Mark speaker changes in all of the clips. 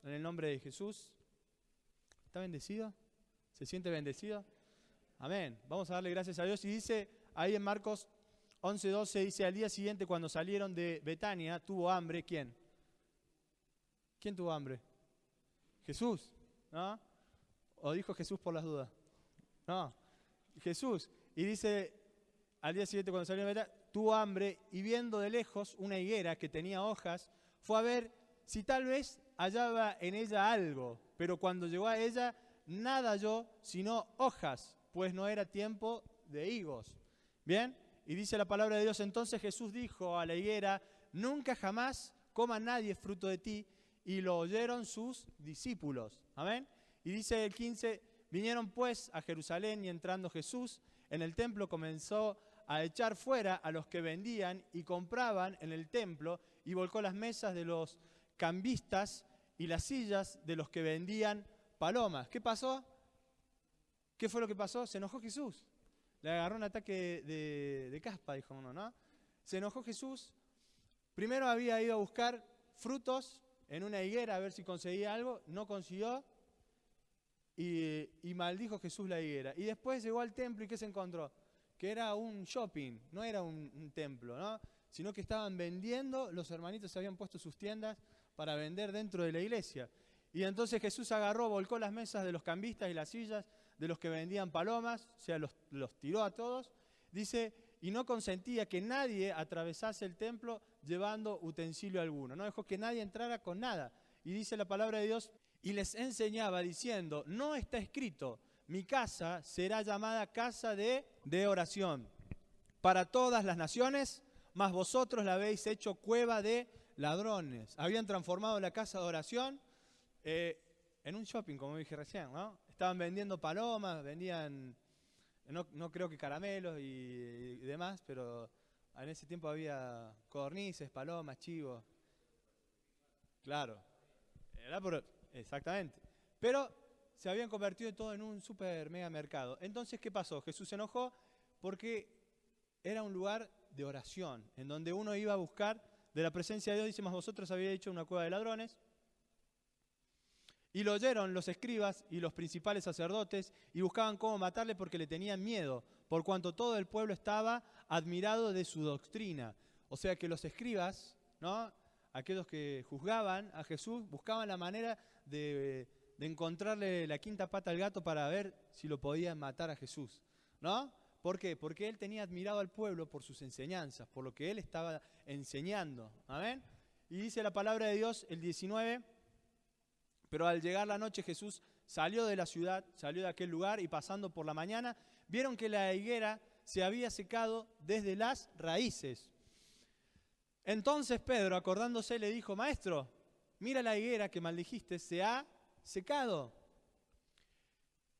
Speaker 1: en el nombre de Jesús. ¿Está bendecido? ¿Se siente bendecido? Amén. Vamos a darle gracias a Dios. Y dice ahí en Marcos 11:12, dice, al día siguiente cuando salieron de Betania, tuvo hambre. ¿Quién? ¿Quién tuvo hambre? Jesús, ¿no? ¿O dijo Jesús por las dudas? No, Jesús. Y dice, al día siguiente cuando salieron de Betania, tuvo hambre y viendo de lejos una higuera que tenía hojas, fue a ver si tal vez hallaba en ella algo. Pero cuando llegó a ella, nada halló sino hojas, pues no era tiempo de higos. ¿Bien? Y dice la palabra de Dios, entonces Jesús dijo a la higuera, nunca jamás coma nadie fruto de ti, y lo oyeron sus discípulos. Amén. Y dice el 15, vinieron pues a Jerusalén y entrando Jesús en el templo comenzó a echar fuera a los que vendían y compraban en el templo y volcó las mesas de los cambistas y las sillas de los que vendían palomas. ¿Qué pasó? ¿Qué fue lo que pasó? Se enojó Jesús. Le agarró un ataque de caspa, dijo uno, ¿no? Se enojó Jesús. Primero había ido a buscar frutos en una higuera a ver si conseguía algo. No consiguió. Y maldijo Jesús la higuera. Y después llegó al templo y ¿qué se encontró? Que era un shopping, no era un templo, ¿no? Sino que estaban vendiendo, los hermanitos se habían puesto sus tiendas para vender dentro de la iglesia. Y entonces Jesús agarró, volcó las mesas de los cambistas y las sillas de los que vendían palomas, o sea, los tiró a todos. Dice, y no consentía que nadie atravesase el templo llevando utensilio alguno. No dejó que nadie entrara con nada. Y dice la palabra de Dios, y les enseñaba diciendo, no está escrito, mi casa será llamada casa de oración para todas las naciones, mas vosotros la habéis hecho cueva de ladrones. Habían transformado la casa de oración en un shopping, como dije recién, ¿no? Estaban vendiendo palomas, vendían, no creo que caramelos y demás, pero en ese tiempo había codornices, palomas, chivos. Claro, exactamente. Pero se habían convertido todo en un super mega mercado. Entonces, ¿qué pasó? Jesús se enojó porque era un lugar de oración, en donde uno iba a buscar de la presencia de Dios. Dice, más vosotros habéis hecho una cueva de ladrones. Y lo oyeron los escribas y los principales sacerdotes y buscaban cómo matarle porque le tenían miedo, por cuanto todo el pueblo estaba admirado de su doctrina. O sea que los escribas, ¿no?, aquellos que juzgaban a Jesús, buscaban la manera de encontrarle la quinta pata al gato para ver si lo podían matar a Jesús, ¿no? ¿Por qué? Porque él tenía admirado al pueblo por sus enseñanzas, por lo que él estaba enseñando. ¿Amén? Y dice la palabra de Dios, el 19, pero al llegar la noche Jesús salió de la ciudad, salió de aquel lugar y pasando por la mañana, vieron que la higuera se había secado desde las raíces. Entonces Pedro, acordándose, le dijo, Maestro, mira la higuera que maldijiste, se ha secado.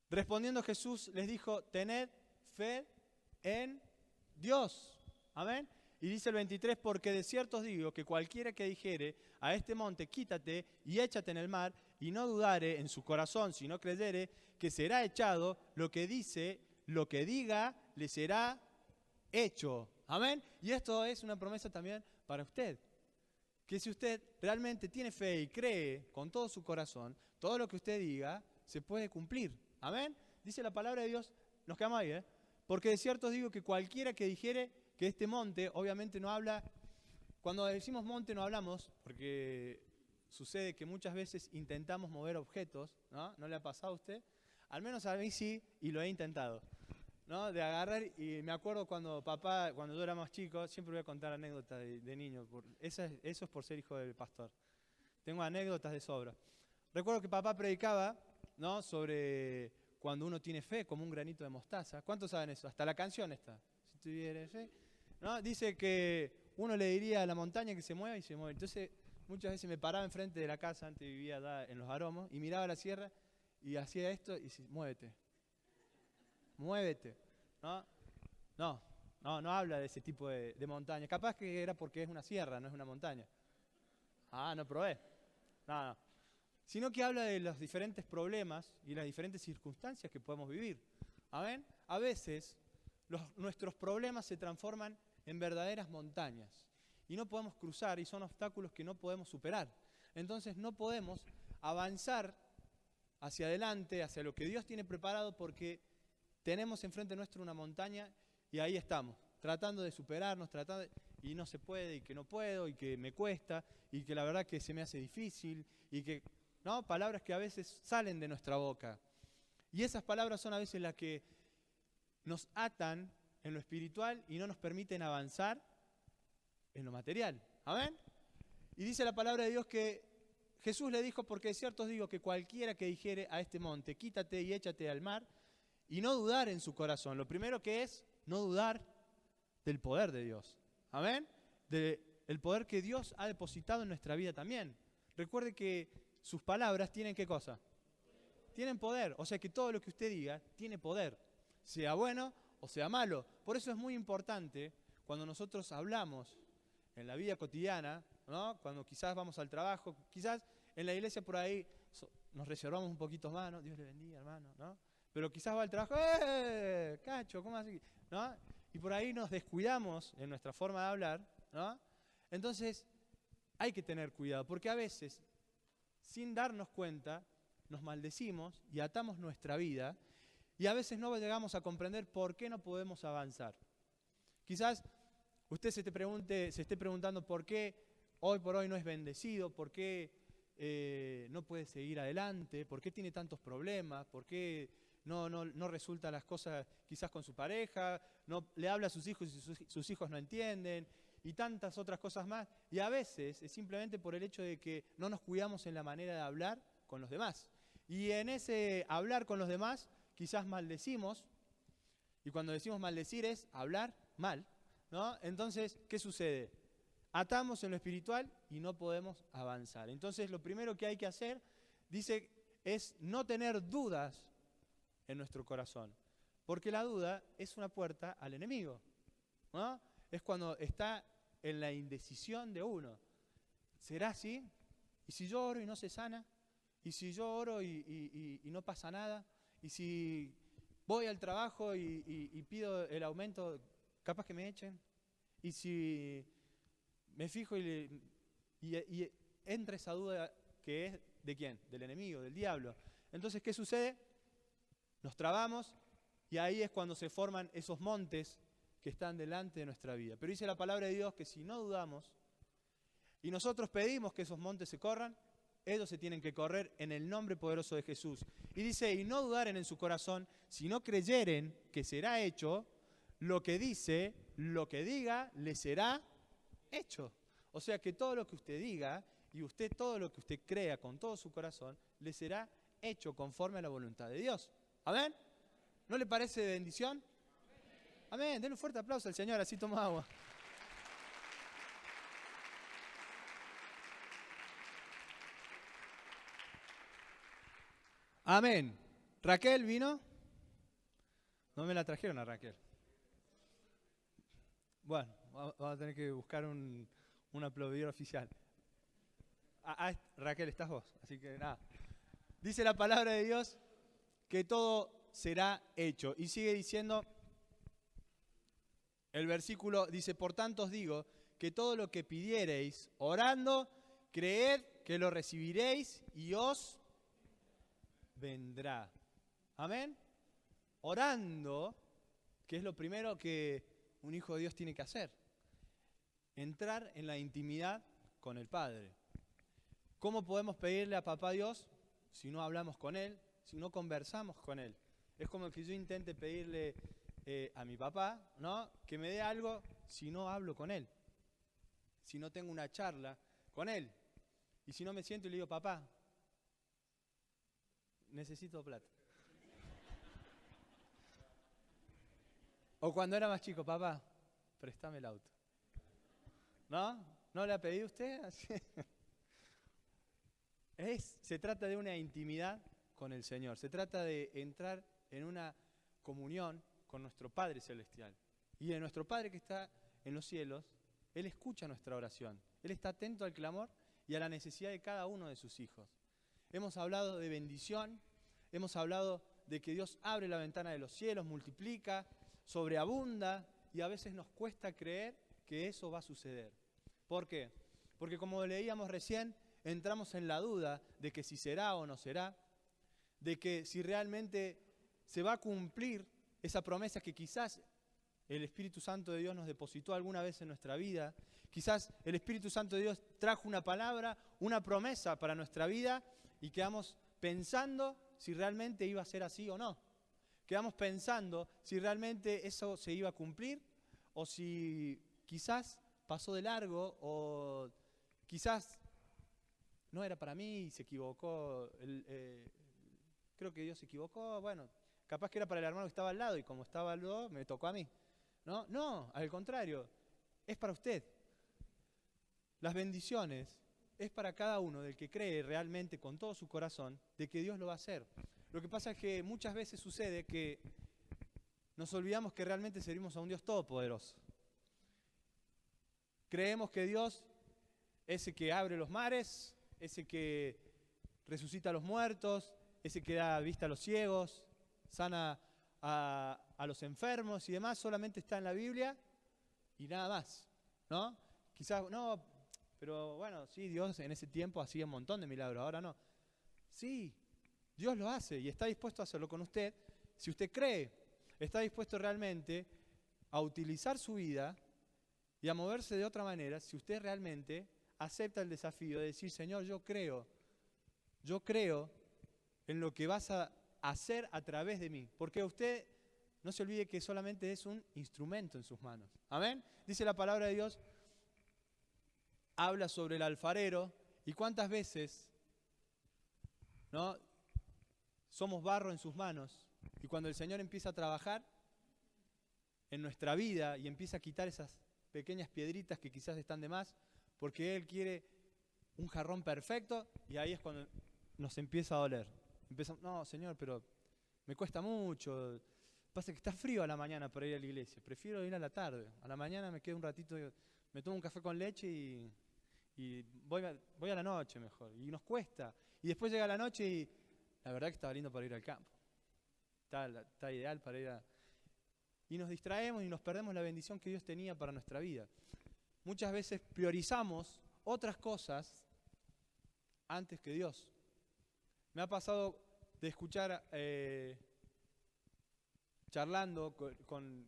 Speaker 1: Respondiendo Jesús les dijo, tened fe en Dios. Amén. Y dice el 23, porque de cierto os digo que cualquiera que dijere a este monte, quítate y échate en el mar, y no dudare en su corazón, si no creyere, que será echado, lo que diga, le será hecho. Amén. Y esto es una promesa también para usted. Que si usted realmente tiene fe y cree con todo su corazón, todo lo que usted diga se puede cumplir. Amén. Dice la palabra de Dios, nos quedamos ahí, porque de cierto os digo que cualquiera que dijere que este monte, obviamente no habla, cuando decimos monte no hablamos, porque sucede que muchas veces intentamos mover objetos, ¿no? ¿No le ha pasado a usted? Al menos a mí sí, y lo he intentado, ¿no? De agarrar, y me acuerdo cuando yo era más chico, siempre voy a contar anécdotas de niño, eso es por ser hijo del pastor. Tengo anécdotas de sobra. Recuerdo que papá predicaba, ¿no?, sobre cuando uno tiene fe, como un granito de mostaza. ¿Cuántos saben eso? Hasta la canción está. Si tuviera fe, ¿no? Dice que uno le diría a la montaña que se mueva y se mueve. Entonces, muchas veces me paraba enfrente de la casa, antes vivía allá en Los Aromos, y miraba la sierra y hacía esto y decía, muévete. Muévete. No habla de ese tipo de montaña. Capaz que era porque es una sierra, no es una montaña. Ah, no probé. No. Sino que habla de los diferentes problemas y las diferentes circunstancias que podemos vivir. ¿Amén? A veces nuestros problemas se transforman en verdaderas montañas y no podemos cruzar y son obstáculos que no podemos superar. Entonces no podemos avanzar hacia adelante, hacia lo que Dios tiene preparado, porque tenemos enfrente nuestro una montaña y ahí estamos, tratando de superarnos, y no se puede, y que no puedo, y que me cuesta, y que la verdad que se me hace difícil, y que, ¿no? Palabras que a veces salen de nuestra boca. Y esas palabras son a veces las que nos atan en lo espiritual y no nos permiten avanzar en lo material. ¿Amén? Y dice la palabra de Dios que Jesús le dijo, porque de cierto os digo que cualquiera que dijere a este monte, quítate y échate al mar, y no dudar en su corazón. Lo primero que es no dudar del poder de Dios. ¿Amén? Del poder que Dios ha depositado en nuestra vida también. Recuerde que sus palabras tienen ¿qué cosa? Tienen poder. O sea que todo lo que usted diga tiene poder. Sea bueno o sea malo. Por eso es muy importante cuando nosotros hablamos en la vida cotidiana, ¿no? Cuando quizás vamos al trabajo, quizás en la iglesia por ahí nos reservamos un poquito más, ¿no? Dios le bendiga, hermano, ¿no? Pero quizás va al trabajo, cacho, ¿cómo así? ¿No? Y por ahí nos descuidamos en nuestra forma de hablar, ¿no? Entonces hay que tener cuidado, porque a veces, sin darnos cuenta, nos maldecimos y atamos nuestra vida, y a veces no llegamos a comprender por qué no podemos avanzar. Quizás usted se esté preguntando por qué hoy por hoy no es bendecido, por qué no puede seguir adelante, por qué tiene tantos problemas, por qué no resultan las cosas quizás con su pareja, no le habla a sus hijos y sus hijos no entienden, y tantas otras cosas más. Y a veces es simplemente por el hecho de que no nos cuidamos en la manera de hablar con los demás. Y en ese hablar con los demás quizás maldecimos, y cuando decimos maldecir es hablar mal, ¿no? Entonces, ¿qué sucede? Atamos en lo espiritual y no podemos avanzar. Entonces, lo primero que hay que hacer, dice, es no tener dudas en nuestro corazón. Porque la duda es una puerta al enemigo, ¿no? Es cuando está en la indecisión de uno. ¿Será así? ¿Y si yo oro y no se sana? ¿Y si yo oro y no pasa nada? ¿Y si voy al trabajo y pido el aumento, capaz que me echen? ¿Y si me fijo y entra esa duda que es de quién? Del enemigo, del diablo. Entonces, ¿qué sucede? Nos trabamos y ahí es cuando se forman esos montes que están delante de nuestra vida. Pero dice la palabra de Dios que si no dudamos y nosotros pedimos que esos montes se corran, ellos se tienen que correr en el nombre poderoso de Jesús. Y dice, y no dudaren en su corazón, si no creyeren que será hecho, lo que dice, lo que diga, le será hecho. O sea que todo lo que usted diga y usted todo lo que usted crea con todo su corazón, le será hecho conforme a la voluntad de Dios. ¿Amén? ¿No le parece de bendición? Amén. Denle un fuerte aplauso al Señor, así toma agua. Amén. ¿Raquel vino? No me la trajeron a Raquel. Bueno, vamos a tener que buscar un aplaudidor oficial. Raquel, estás vos, así que nada. Dice la palabra de Dios que todo será hecho. Y sigue diciendo, el versículo dice, por tanto os digo que todo lo que pidiereis orando, creed que lo recibiréis y os vendrá. Amén. Orando, que es lo primero que un hijo de Dios tiene que hacer. Entrar en la intimidad con el Padre. ¿Cómo podemos pedirle a Papá Dios si no hablamos con Él, si no conversamos con Él? Es como que yo intente pedirle a mi papá, ¿no?, que me dé algo si no hablo con Él, si no tengo una charla con Él. Y si no me siento y le digo, papá, necesito plata. O cuando era más chico, papá, préstame el auto. ¿No? ¿No le ha pedido usted? Se trata de una intimidad con el Señor. Se trata de entrar en una comunión con nuestro Padre Celestial. Y de nuestro Padre que está en los cielos, Él escucha nuestra oración. Él está atento al clamor y a la necesidad de cada uno de sus hijos. Hemos hablado de bendición, hemos hablado de que Dios abre la ventana de los cielos, multiplica, sobreabunda, y a veces nos cuesta creer que eso va a suceder. ¿Por qué? Porque como leíamos recién, entramos en la duda de que si será o no será, de que si realmente se va a cumplir esa promesa que quizás el Espíritu Santo de Dios nos depositó alguna vez en nuestra vida. Quizás el Espíritu Santo de Dios trajo una palabra, una promesa para nuestra vida y quedamos pensando si realmente iba a ser así o no. Quedamos pensando si realmente eso se iba a cumplir o si quizás pasó de largo o quizás no era para mí y se equivocó. Creo que Dios se equivocó. Bueno, capaz que era para el hermano que estaba al lado y como estaba al lado me tocó a mí. No, al contrario, es para usted. Las bendiciones es para cada uno del que cree realmente con todo su corazón de que Dios lo va a hacer. Lo que pasa es que muchas veces sucede que nos olvidamos que realmente servimos a un Dios todopoderoso. Creemos que Dios es el que abre los mares, ese que resucita a los muertos, ese que da vista a los ciegos, sana a los enfermos y demás, solamente está en la Biblia y nada más, ¿no? Quizás, no, pero bueno, sí, Dios en ese tiempo hacía un montón de milagros, ahora no. Sí, Dios lo hace y está dispuesto a hacerlo con usted. Si usted cree, está dispuesto realmente a utilizar su vida y a moverse de otra manera, si usted realmente acepta el desafío de decir, Señor, yo creo en lo que vas a hacer a través de mí. Porque usted no se olvide que solamente es un instrumento en sus manos. Amén. Dice la palabra de Dios, habla sobre el alfarero y cuántas veces, ¿no?, somos barro en sus manos y cuando el Señor empieza a trabajar en nuestra vida y empieza a quitar esas pequeñas piedritas que quizás están de más, porque Él quiere un jarrón perfecto y ahí es cuando nos empieza a doler. No, Señor, pero me cuesta mucho. Pasa que está frío a la mañana para ir a la iglesia. Prefiero ir a la tarde. A la mañana me quedo un ratito, me tomo un café con leche y voy a la noche mejor. Y nos cuesta. Y después llega la noche y la verdad que está lindo para ir al campo. Está ideal para ir a... Y nos distraemos y nos perdemos la bendición que Dios tenía para nuestra vida. Muchas veces priorizamos otras cosas antes que Dios. Me ha pasado de escuchar, charlando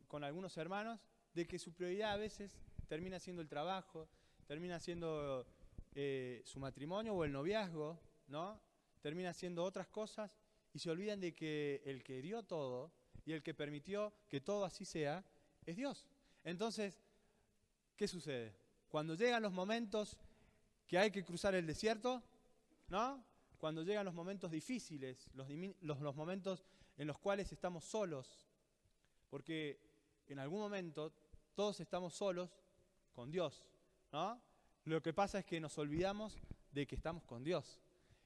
Speaker 1: con algunos hermanos, de que su prioridad a veces termina siendo el trabajo, termina siendo su matrimonio o el noviazgo, ¿no? Termina siendo otras cosas y se olvidan de que el que dio todo y el que permitió que todo así sea, es Dios. Entonces, ¿qué sucede? Cuando llegan los momentos que hay que cruzar el desierto, ¿no? Cuando llegan los momentos difíciles, los momentos en los cuales estamos solos, porque en algún momento todos estamos solos con Dios, ¿no? Lo que pasa es que nos olvidamos de que estamos con Dios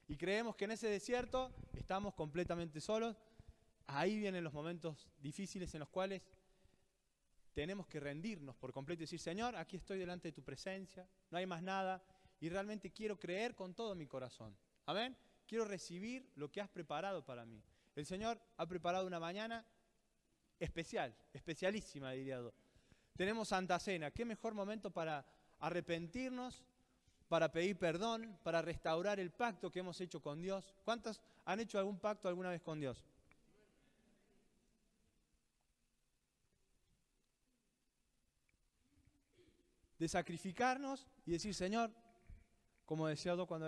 Speaker 1: y creemos que en ese desierto estamos completamente solos. Ahí vienen los momentos difíciles en los cuales tenemos que rendirnos por completo y decir, Señor, aquí estoy delante de tu presencia, no hay más nada y realmente quiero creer con todo mi corazón. Amén. Quiero recibir lo que has preparado para mí. El Señor ha preparado una mañana especial, especialísima diría yo. Tenemos Santa Cena. ¿Qué mejor momento para arrepentirnos, para pedir perdón, para restaurar el pacto que hemos hecho con Dios? ¿Cuántos han hecho algún pacto alguna vez con Dios? De sacrificarnos y decir, Señor, como decía yo cuando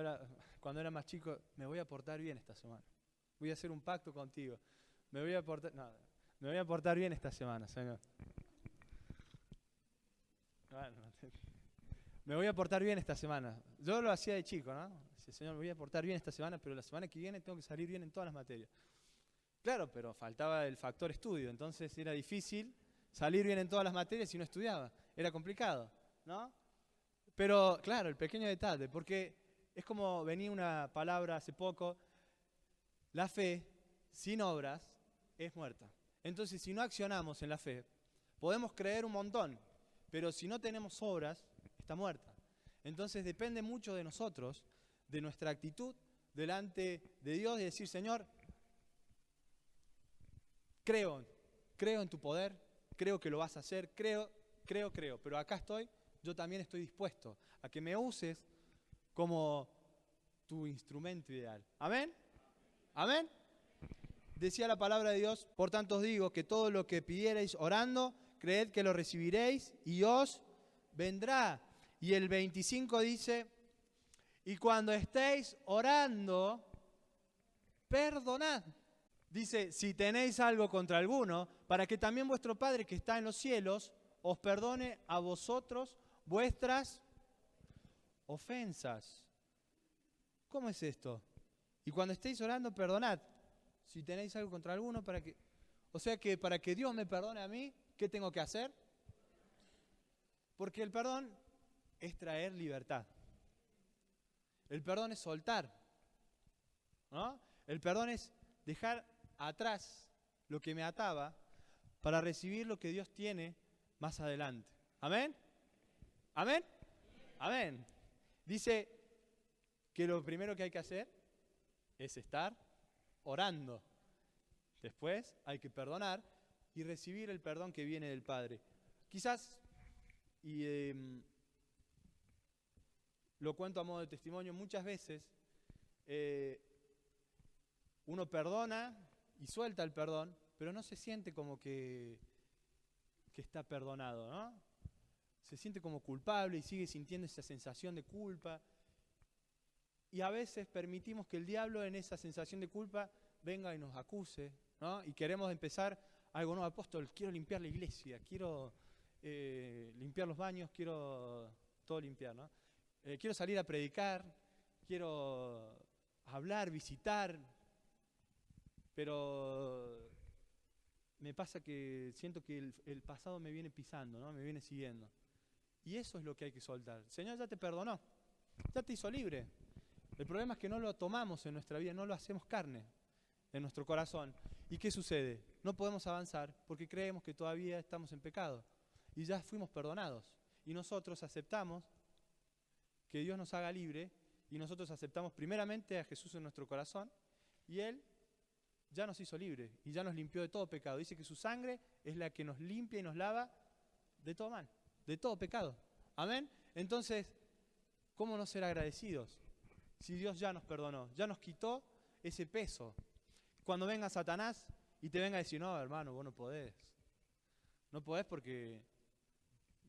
Speaker 1: era más chico, me voy a portar bien esta semana. Voy a hacer un pacto contigo. Me voy a portar bien esta semana, Señor. Me voy a portar bien esta semana. Yo lo hacía de chico, ¿no? Decía, Señor, me voy a portar bien esta semana, pero la semana que viene tengo que salir bien en todas las materias. Claro, pero faltaba el factor estudio, entonces era difícil salir bien en todas las materias si no estudiaba. Era complicado, ¿no? Pero, claro, el pequeño detalle, porque es como venía una palabra hace poco, la fe sin obras es muerta. Entonces, si no accionamos en la fe, podemos creer un montón, pero si no tenemos obras, está muerta. Entonces, depende mucho de nosotros, de nuestra actitud delante de Dios y decir, Señor, creo en tu poder, creo que lo vas a hacer, creo, pero acá estoy, yo también estoy dispuesto a que me uses como tu instrumento ideal. ¿Amén? ¿Amén? Decía la palabra de Dios, por tanto os digo que todo lo que pidiereis orando, creed que lo recibiréis y os vendrá. Y el 25 dice, y cuando estéis orando, perdonad. Dice, si tenéis algo contra alguno, para que también vuestro Padre que está en los cielos os perdone a vosotros vuestras ofensas. ¿Cómo es esto? Y cuando estéis orando, perdonad. Si tenéis algo contra alguno, o sea que para que Dios me perdone a mí, ¿qué tengo que hacer? Porque el perdón es traer libertad. El perdón es soltar, ¿no? El perdón es dejar atrás lo que me ataba para recibir lo que Dios tiene más adelante. ¿Amén? ¿Amén? Amén. Dice que lo primero que hay que hacer es estar orando. Después hay que perdonar y recibir el perdón que viene del Padre. Quizás, y lo cuento a modo de testimonio, muchas veces uno perdona y suelta el perdón, pero no se siente como que está perdonado, ¿no? Se siente como culpable y sigue sintiendo esa sensación de culpa. Y a veces permitimos que el diablo en esa sensación de culpa venga y nos acuse, ¿no? Y queremos empezar algo nuevo. Apóstol, quiero limpiar la iglesia, quiero limpiar los baños, quiero todo limpiar, ¿no? Quiero salir a predicar, quiero hablar, visitar, pero me pasa que siento que el pasado me viene pisando, ¿no? Me viene siguiendo. Y eso es lo que hay que soltar. El Señor ya te perdonó, ya te hizo libre. El problema es que no lo tomamos en nuestra vida, no lo hacemos carne en nuestro corazón. ¿Y qué sucede? No podemos avanzar porque creemos que todavía estamos en pecado. Y ya fuimos perdonados. Y nosotros aceptamos que Dios nos haga libre y nosotros aceptamos primeramente a Jesús en nuestro corazón y Él ya nos hizo libre y ya nos limpió de todo pecado. Dice que su sangre es la que nos limpia y nos lava de todo mal, de todo pecado. Amén. Entonces, ¿cómo no ser agradecidos? Si Dios ya nos perdonó, ya nos quitó ese peso. Cuando venga Satanás y te venga a decir, no, hermano, vos no podés. No podés porque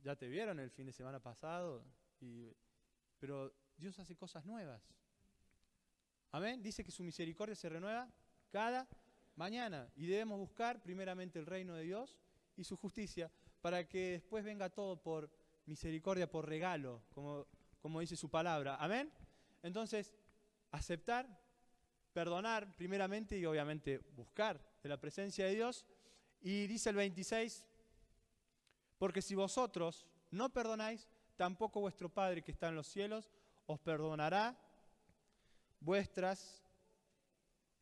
Speaker 1: ya te vieron el fin de semana pasado, pero Dios hace cosas nuevas. Amén. Dice que su misericordia se renueva cada mañana y debemos buscar primeramente el reino de Dios y su justicia para que después venga todo por misericordia, por regalo, como dice su palabra. Amén. Entonces, aceptar, perdonar primeramente y obviamente buscar de la presencia de Dios. Y dice el 26, porque si vosotros no perdonáis, tampoco vuestro Padre que está en los cielos os perdonará vuestras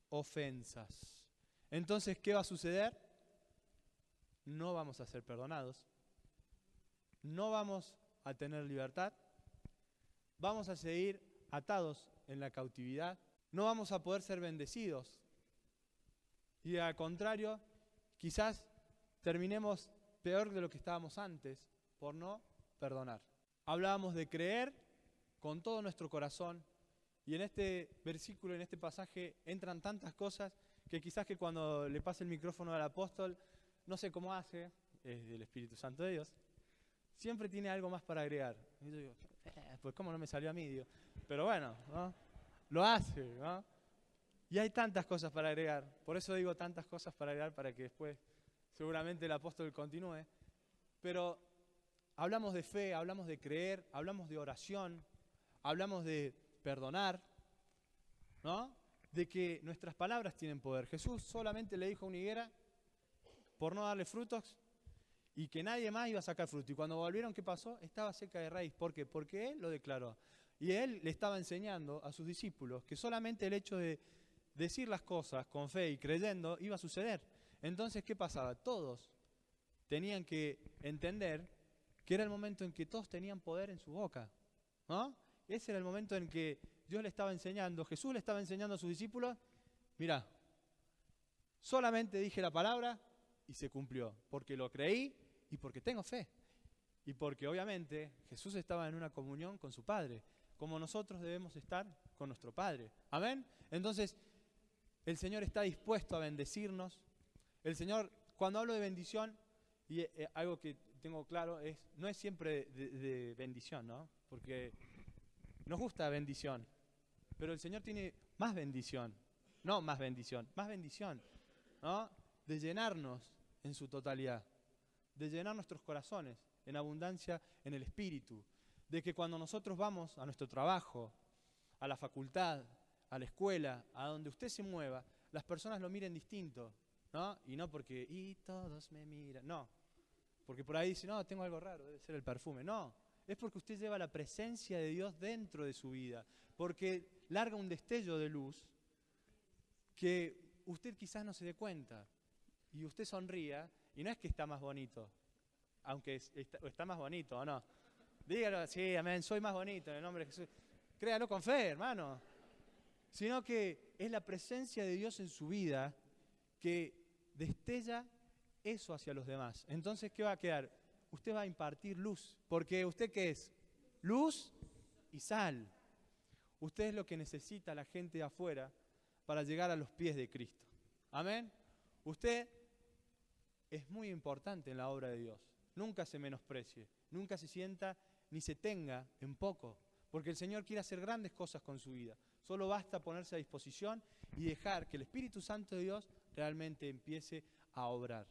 Speaker 1: ofensas. Entonces, ¿qué va a suceder? No vamos a ser perdonados, no vamos a tener libertad, vamos a seguir atados en la cautividad, no vamos a poder ser bendecidos y al contrario, quizás terminemos peor de lo que estábamos antes por no perdonar. Hablábamos de creer con todo nuestro corazón y en este versículo, en este pasaje entran tantas cosas que quizás que cuando le pase el micrófono al apóstol, no sé cómo hace, es del Espíritu Santo de Dios, siempre tiene algo más para agregar. Y yo digo, pues cómo no me salió a mí, digo. Pero bueno, ¿no? Lo hace, ¿no? Y hay tantas cosas para agregar. Por eso digo tantas cosas para agregar para que después seguramente el apóstol continúe. Pero hablamos de fe, hablamos de creer, hablamos de oración, hablamos de perdonar, ¿no? De que nuestras palabras tienen poder. Jesús solamente le dijo a una higuera por no darle frutos y que nadie más iba a sacar fruto. Y cuando volvieron, ¿qué pasó? Estaba seca de raíz. ¿Por qué? Porque Él lo declaró. Y Él le estaba enseñando a sus discípulos que solamente el hecho de decir las cosas con fe y creyendo iba a suceder. Entonces, ¿qué pasaba? Todos tenían que entender que era el momento en que todos tenían poder en su boca, ¿no? Ese era el momento en que Dios le estaba enseñando, Jesús le estaba enseñando a sus discípulos, mirá, solamente dije la palabra y se cumplió, porque lo creí y porque tengo fe. Y porque obviamente Jesús estaba en una comunión con su Padre. como nosotros debemos estar con nuestro Padre. Amén. Entonces, el Señor está dispuesto a bendecirnos. El Señor, cuando hablo de bendición, y algo que tengo claro, no es siempre de bendición, ¿no? Porque nos gusta bendición, pero el Señor tiene más bendición, no más bendición, ¿no? De llenarnos en su totalidad, de llenar nuestros corazones en abundancia en el Espíritu, de que cuando nosotros vamos a nuestro trabajo, a la facultad, a la escuela, a donde usted se mueva, las personas lo miren distinto, ¿no? Y no porque, y todos me miran, no. Porque por ahí dice, no, tengo algo raro, debe ser el perfume. No, es porque usted lleva la presencia de Dios dentro de su vida. Porque larga un destello de luz que usted quizás no se dé cuenta. Y usted sonría, y no es que está más bonito, aunque está más bonito, ¿o no? Dígalo, sí, amén, soy más bonito en el nombre de Jesús. Créalo con fe, hermano. Sino que es la presencia de Dios en su vida que destella eso hacia los demás. Entonces, ¿qué va a quedar? Usted va a impartir luz. Porque ¿usted qué es? Luz y sal. Usted es lo que necesita la gente de afuera para llegar a los pies de Cristo. Amén. Usted es muy importante en la obra de Dios. Nunca se menosprecie, nunca se sienta ni se tenga en poco, porque el Señor quiere hacer grandes cosas con su vida. Solo basta ponerse a disposición y dejar que el Espíritu Santo de Dios realmente empiece a obrar.